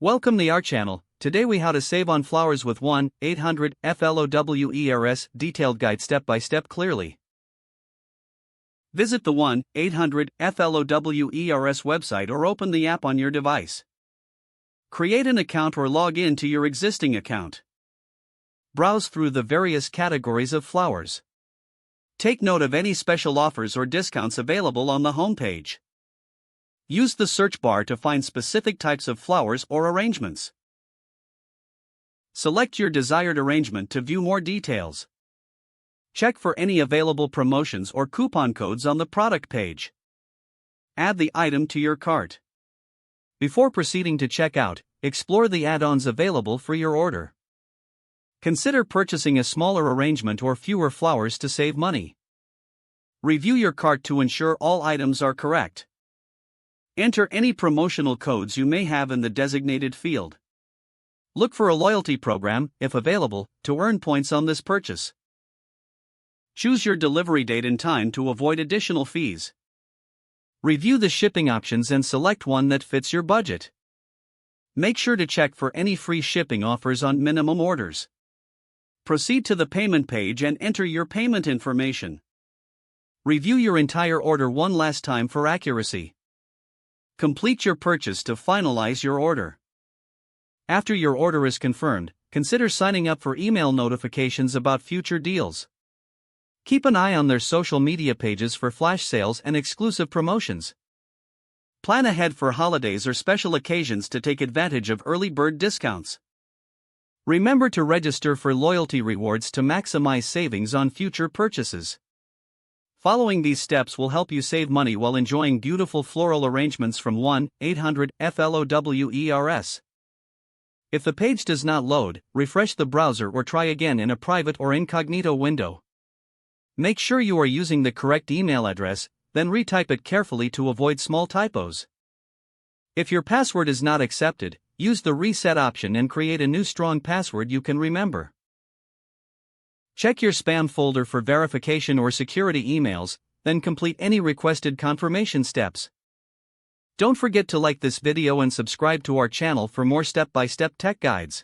Welcome to our channel. Today we how to save on flowers with 1-800-FLOWERS detailed guide step by step clearly. Visit the 1-800-FLOWERS website or open the app on your device. Create an account or log in to your existing account. Browse through the various categories of flowers. Take note of any special offers or discounts available on the homepage. Use the search bar to find specific types of flowers or arrangements. Select your desired arrangement to view more details. Check for any available promotions or coupon codes on the product page. Add the item to your cart. Before proceeding to checkout, explore the add-ons available for your order. Consider purchasing a smaller arrangement or fewer flowers to save money. Review your cart to ensure all items are correct. Enter any promotional codes you may have in the designated field. Look for a loyalty program, if available, to earn points on this purchase. Choose your delivery date and time to avoid additional fees. Review the shipping options and select one that fits your budget. Make sure to check for any free shipping offers on minimum orders. Proceed to the payment page and enter your payment information. Review your entire order one last time for accuracy. Complete your purchase to finalize your order. After your order is confirmed, consider signing up for email notifications about future deals. Keep an eye on their social media pages for flash sales and exclusive promotions. Plan ahead for holidays or special occasions to take advantage of early bird discounts. Remember to register for loyalty rewards to maximize savings on future purchases. Following these steps will help you save money while enjoying beautiful floral arrangements from 1-800-FLOWERS. If the page does not load, refresh the browser or try again in a private or incognito window. Make sure you are using the correct email address, then retype it carefully to avoid small typos. If your password is not accepted, use the reset option and create a new strong password you can remember. Check your spam folder for verification or security emails, then complete any requested confirmation steps. Don't forget to like this video and subscribe to our channel for more step-by-step tech guides.